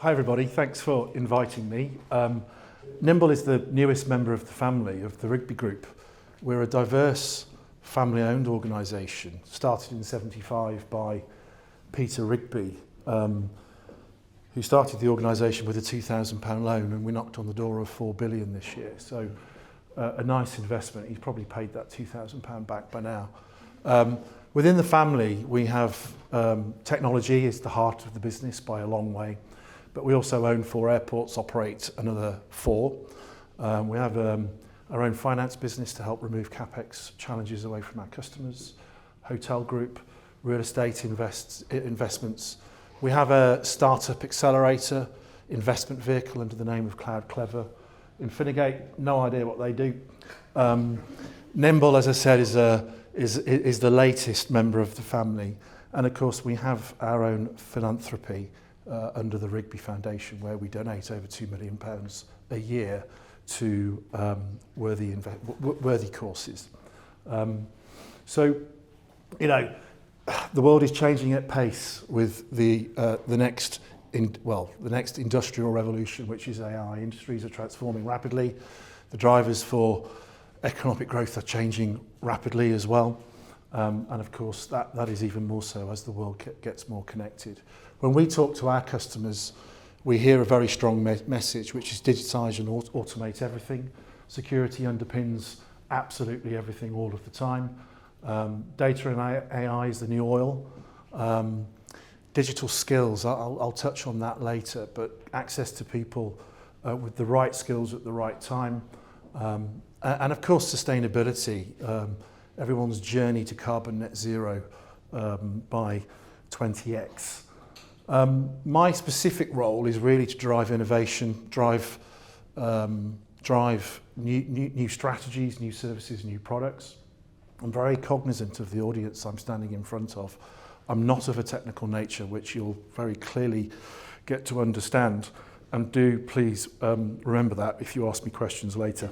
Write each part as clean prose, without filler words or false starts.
Hi everybody, thanks for inviting me. Nimble is the newest member of the family of the Rigby Group. We're a diverse family-owned organisation, started in '75 by Peter Rigby, who started the organisation with a £2,000 loan, and we knocked on the door of 4 billion this year. So a nice investment. He's probably paid that £2,000 back by now. Within the family, we have technology is the heart of the business by a long way, but we also own 4 airports, operate another 4. We have our own finance business to help remove CapEx challenges away from our customers, hotel group, real estate investments. We have a startup accelerator investment vehicle under the name of Cloud Clever. Infinigate, no idea what they do. Nimble, as I said, is the latest member of the family. And of course, we have our own philanthropy under the Rigby Foundation, where we donate over £2 million a year to worthy causes. So, you know, the world is changing at pace with the next industrial revolution, which is AI. Industries are transforming rapidly. The drivers for economic growth are changing rapidly as well. And of course, that is even more so as the world gets more connected. When we talk to our customers, we hear a very strong message, which is digitise and automate everything. Security underpins absolutely everything all of the time. Data and AI is the new oil. Digital skills, I'll touch on that later, but access to people with the right skills at the right time. And of course, sustainability, everyone's journey to carbon net zero by 20x. My specific role is really to drive innovation, drive new strategies, new services, new products. I'm very cognizant of the audience I'm standing in front of. I'm not of a technical nature, which you'll very clearly get to understand. And do please remember that if you ask me questions later.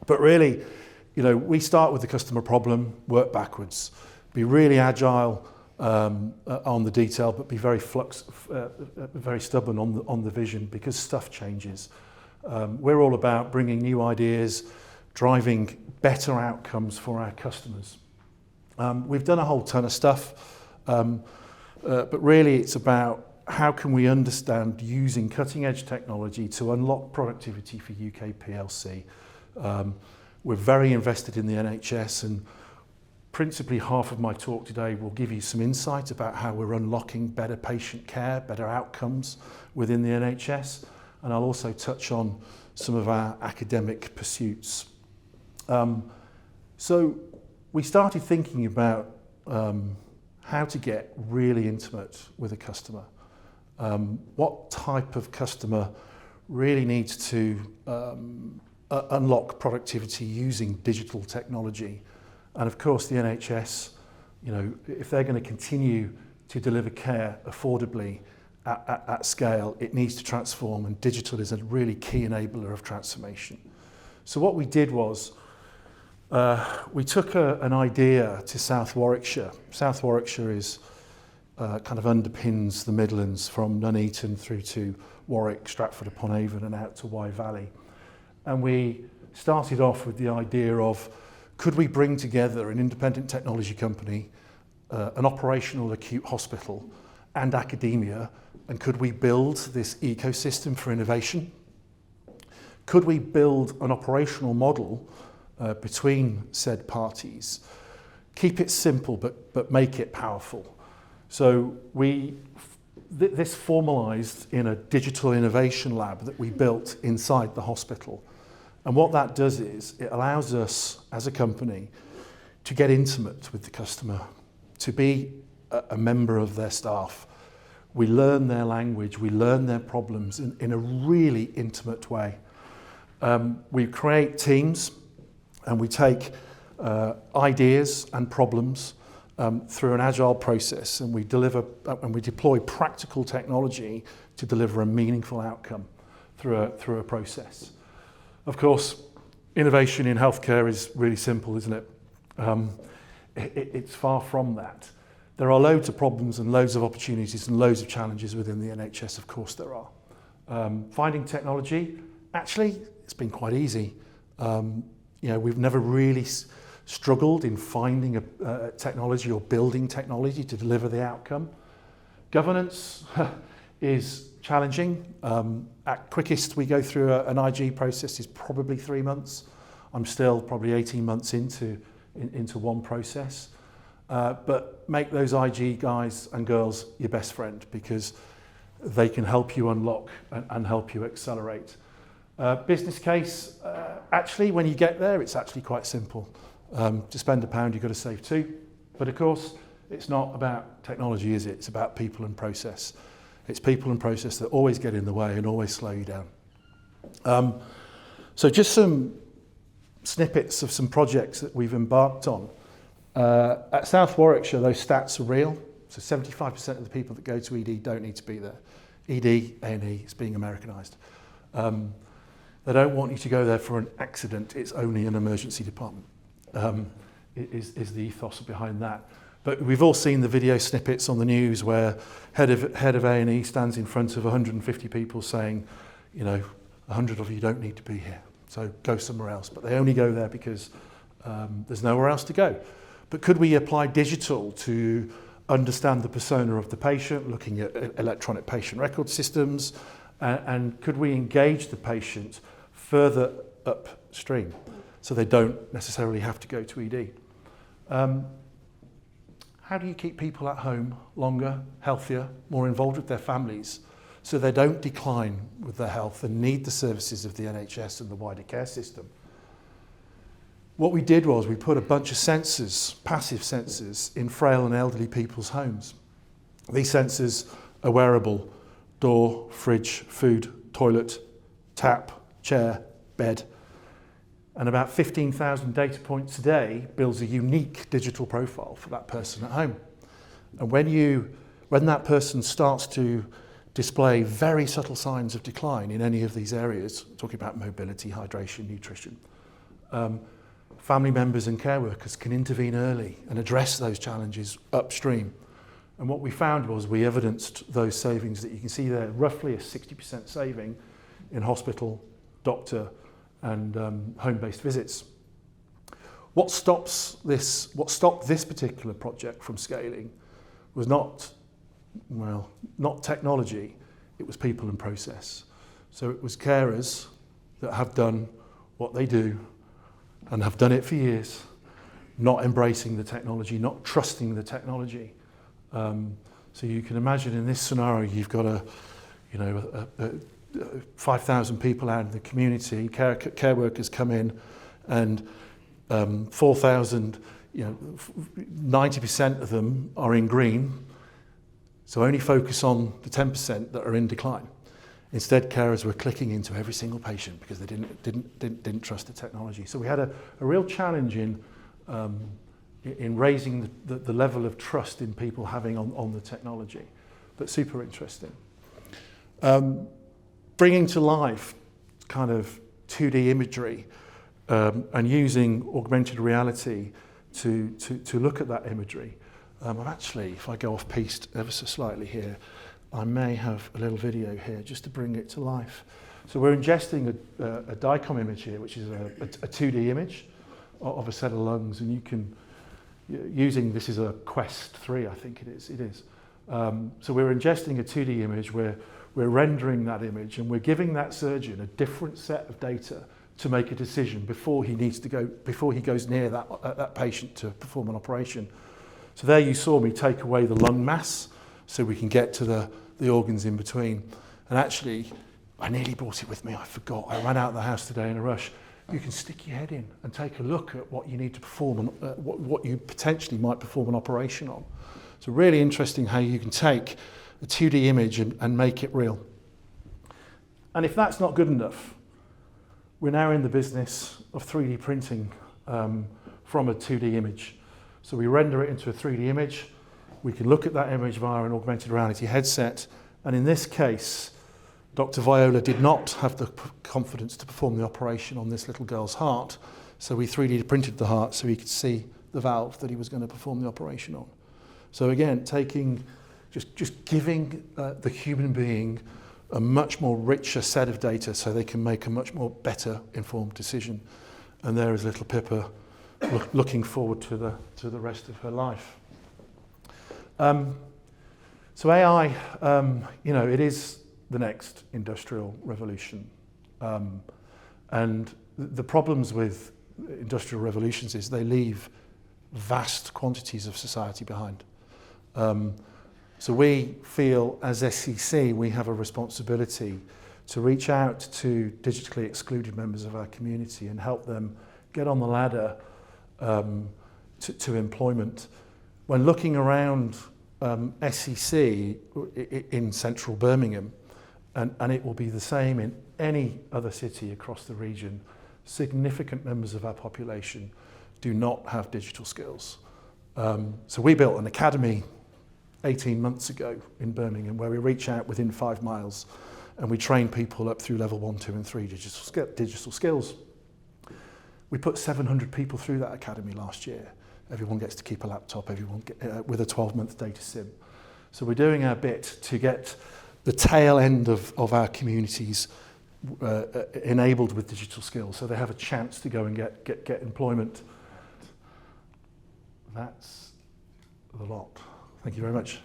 But really, you know, we start with the customer problem, work backwards, be really agile on the detail, but be very stubborn on the vision, because stuff changes. We're all about bringing new ideas, driving better outcomes for our customers. We've done a whole ton of stuff, but really it's about how can we understand using cutting-edge technology to unlock productivity for UK PLC. We're very invested in the NHS, and principally half of my talk today will give you some insight about how we're unlocking better patient care, better outcomes within the NHS, and I'll also touch on some of our academic pursuits. So we started thinking about how to get really intimate with a customer. What type of customer really needs to unlock productivity using digital technology? And of course, the NHS, you know, if they're going to continue to deliver care affordably at scale, it needs to transform, and digital is a really key enabler of transformation. So what we did was we took an idea to South Warwickshire. South Warwickshire is kind of underpins the Midlands from Nuneaton through to Warwick, Stratford-upon-Avon and out to Wye Valley. And we started off with the idea of, could we bring together an independent technology company, an operational acute hospital and academia, and could we build this ecosystem for innovation? Could we build an operational model between said parties, keep it simple but make it powerful? So this formalised in a digital innovation lab that we built inside the hospital. And what that does is it allows us as a company to get intimate with the customer, to be a member of their staff. We learn their language, we learn their problems in a really intimate way. We create teams and we take ideas and problems through an agile process, and we deploy practical technology to deliver a meaningful outcome through a process. Of course, innovation in healthcare is really simple, isn't it? It's far from that. There are loads of problems and loads of opportunities and loads of challenges within the NHS, of course there are. Finding technology, actually, it's been quite easy. We've never really struggled in finding a technology or building technology to deliver the outcome. Governance is challenging. At quickest, we go through an IG process is probably 3 months. I'm still probably 18 months into one process. But make those IG guys and girls your best friend, because they can help you unlock and help you accelerate. Business case, actually, when you get there, it's actually quite simple. To spend £1, you've got to save 2. But of course, it's not about technology, is it? It's about people and process. It's people and process that always get in the way and always slow you down. So just some snippets of some projects that we've embarked on. At South Warwickshire, those stats are real. So 75% of the people that go to ED don't need to be there. ED, A&E, is being Americanised. They don't want you to go there for an accident. It's only an emergency department. Is the ethos behind that. But we've all seen the video snippets on the news where head of A&E stands in front of 150 people saying, 100 of you don't need to be here, so go somewhere else. But they only go there because there's nowhere else to go. But could we apply digital to understand the persona of the patient, looking at electronic patient record systems, and could we engage the patient further upstream so they don't necessarily have to go to ED? How do you keep people at home longer, healthier, more involved with their families so they don't decline with their health and need the services of the NHS and the wider care system? What we did was we put a bunch of sensors, passive sensors, in frail and elderly people's homes. These sensors are wearable: door, fridge, food, toilet, tap, chair, bed. And about 15,000 data points a day builds a unique digital profile for that person at home. And when that person starts to display very subtle signs of decline in any of these areas, talking about mobility, hydration, nutrition, family members and care workers can intervene early and address those challenges upstream. And what we found was we evidenced those savings that you can see there, roughly a 60% saving in hospital, doctor, and home-based visits. What stopped this particular project from scaling was not technology, it was people and process. So it was carers that have done what they do and have done it for years, not embracing the technology, not trusting the technology. So you can imagine in this scenario, you've got 5,000 people out in the community, care workers come in, and 4,000, 90% of them are in green, so only focus on the 10% that are in decline. Instead, carers were clicking into every single patient because they didn't trust the technology. So we had a real challenge in raising the level of trust in people having on the technology, but super interesting. Bringing to life kind of 2D imagery and using augmented reality to look at that imagery. Actually, if I go off piste ever so slightly here, I may have a little video here just to bring it to life. So we're ingesting a DICOM image here, which is a 2D image of a set of lungs, and you can, this is a Quest 3, I think it is. So we're ingesting a 2D image where we're rendering that image and we're giving that surgeon a different set of data to make a decision before he goes near that patient to perform an operation. So there you saw me take away the lung mass so we can get to the organs in between. And actually, I nearly brought it with me, I forgot. I ran out of the house today in a rush. You can stick your head in and take a look at what you need to perform, what you potentially might perform an operation on. So really interesting how you can take a 2D image and make it real. And if that's not good enough, we're now in the business of 3D printing from a 2D image. So we render it into a 3D image. We can look at that image via an augmented reality headset. And in this case, Dr. Viola did not have the confidence to perform the operation on this little girl's heart. So we 3D printed the heart so he could see the valve that he was going to perform the operation on. So again, just giving the human being a much more richer set of data so they can make a much more better informed decision. And there is little Pippa looking forward to the rest of her life. So AI, it is the next industrial revolution. And the problems with industrial revolutions is they leave vast quantities of society behind. So we feel as SEC we have a responsibility to reach out to digitally excluded members of our community and help them get on the ladder to employment. When looking around SEC in central Birmingham, and it will be the same in any other city across the region, significant members of our population do not have digital skills. So we built an academy 18 months ago in Birmingham where we reach out within 5 miles and we train people up through level 1, 2 and 3 digital skills. We put 700 people through that academy last year. Everyone gets to keep a laptop, everyone with a 12-month data sim. So we're doing our bit to get the tail end of our communities enabled with digital skills so they have a chance to go and get employment. That's the lot. Thank you very much.